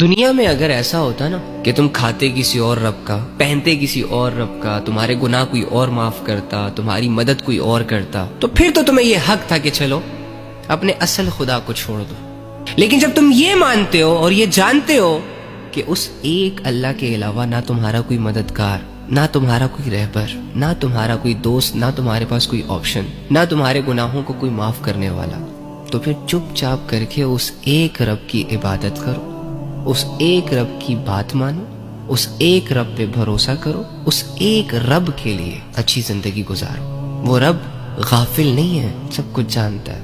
دنیا میں اگر ایسا ہوتا نا کہ تم کھاتے کسی اور رب کا، پہنتے کسی اور رب کا، تمہارے گناہ کوئی اور معاف کرتا، تمہاری مدد کوئی اور کرتا، تو پھر تو تمہیں یہ حق تھا کہ چلو اپنے اصل خدا کو چھوڑ دو۔ لیکن جب تم یہ مانتے ہو اور یہ جانتے ہو کہ اس ایک اللہ کے علاوہ نہ تمہارا کوئی مددگار، نہ تمہارا کوئی رہبر، نہ تمہارا کوئی دوست، نہ تمہارے پاس کوئی آپشن، نہ تمہارے گناہوں کو کوئی معاف کرنے والا، تو پھر چپ چاپ کر کے اس ایک رب کی عبادت کرو، اس ایک رب کی بات مانو، اس ایک رب پہ بھروسہ کرو، اس ایک رب کے لیے اچھی زندگی گزارو۔ وہ رب غافل نہیں ہے، سب کچھ جانتا ہے۔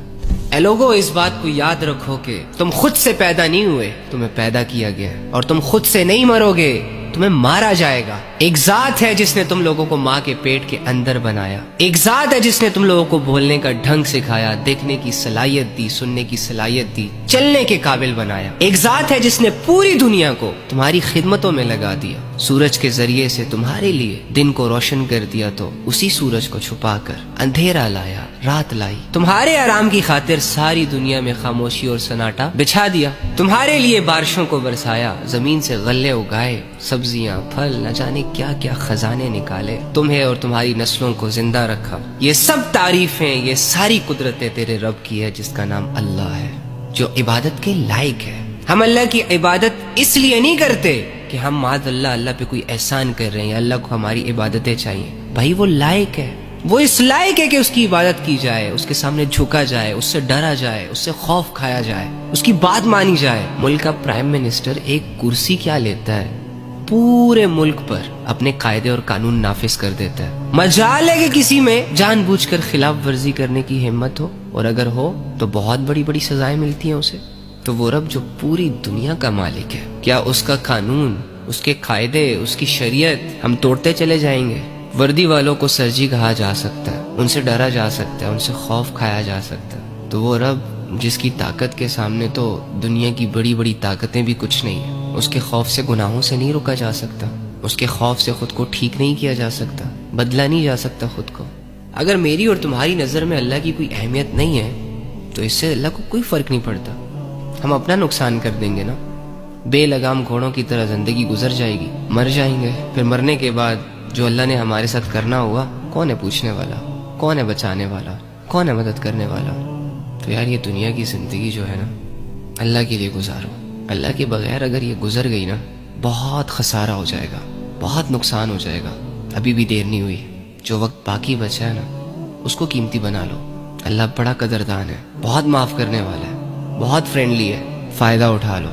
اے لوگو، اس بات کو یاد رکھو کہ تم خود سے پیدا نہیں ہوئے، تمہیں پیدا کیا گیا ہے، اور تم خود سے نہیں مرو گے، تمہیں مارا جائے گا۔ ایک ذات ہے جس نے تم لوگوں کو ماں کے پیٹ کے اندر بنایا، ایک ذات ہے جس نے تم لوگوں کو بولنے کا ڈھنگ سکھایا، دیکھنے کی صلاحیت دی، سننے کی صلاحیت دی، چلنے کے قابل بنایا۔ ایک ذات ہے جس نے پوری دنیا کو تمہاری خدمتوں میں لگا دیا، سورج کے ذریعے سے تمہارے لیے دن کو روشن کر دیا، تو اسی سورج کو چھپا کر اندھیرا لایا، رات لائی، تمہارے آرام کی خاطر ساری دنیا میں خاموشی اور سناٹا بچھا دیا، تمہارے لیے بارشوں کو برسایا، زمین سے غلے اگائے، سبزیاں، پھل، نہ جانے کیا کیا خزانے نکالے، تمہیں اور تمہاری نسلوں کو زندہ رکھا۔ یہ سب تعریفیں، یہ ساری قدرتیں تیرے رب کی ہے جس کا نام اللہ ہے، جو عبادت کے لائق ہے۔ ہم اللہ کی عبادت اس لیے نہیں کرتے کہ ہم معاذ اللہ پہ کوئی احسان کر رہے ہیں یا اللہ کو ہماری عبادتیں چاہیے۔ بھائی وہ لائق ہے، وہ اس لائق ہے کہ اس کی عبادت کی جائے، اس کے سامنے جھکا جائے، اس سے ڈرا جائے، اس سے خوف کھایا جائے، اس کی بات مانی جائے۔ ملک کا پرائم منسٹر ایک کرسی کیا لیتا ہے، پورے ملک پر اپنے قاعدے اور قانون نافذ کر دیتا ہے۔ مجال ہے کہ کسی میں جان بوجھ کر خلاف ورزی کرنے کی ہمت ہو، اور اگر ہو تو بہت بڑی بڑی سزائیں ملتی ہیں اسے۔ تو وہ رب جو پوری دنیا کا مالک ہے، کیا اس کا قانون، اس کے قاعدے، اس کی شریعت ہم توڑتے چلے جائیں گے؟ وردی والوں کو سرجی کہا جا سکتا ہے، ان سے ڈرا جا سکتا ہے، ان سے خوف کھایا جا سکتا ہے، تو وہ رب جس کی طاقت کے سامنے تو دنیا کی بڑی بڑی طاقتیں بھی کچھ نہیں ہیں، اس کے خوف سے گناہوں سے نہیں روکا جا سکتا، اس کے خوف سے خود کو ٹھیک نہیں کیا جا سکتا، بدلا نہیں جا سکتا خود کو۔ اگر میری اور تمہاری نظر میں اللہ کی کوئی اہمیت نہیں ہے تو اس سے اللہ کو کوئی فرق نہیں پڑتا، ہم اپنا نقصان کر دیں گے نا۔ بے لگام گھوڑوں کی طرح زندگی گزر جائے گی، مر جائیں گے، پھر مرنے کے بعد جو اللہ نے ہمارے ساتھ کرنا ہوا، کون ہے پوچھنے والا، کون ہے بچانے والا، کون ہے مدد کرنے والا؟ تو یار یہ دنیا کی زندگی جو ہے نا، اللہ کے لیے گزارو۔ اللہ کے بغیر اگر یہ گزر گئی نا، بہت خسارہ ہو جائے گا، بہت نقصان ہو جائے گا۔ ابھی بھی دیر نہیں ہوئی، جو وقت باقی بچا ہے نا اس کو قیمتی بنا لو۔ اللہ بڑا قدردان ہے، بہت معاف کرنے والا ہے، بہت فرینڈلی ہے، فائدہ اٹھا لو۔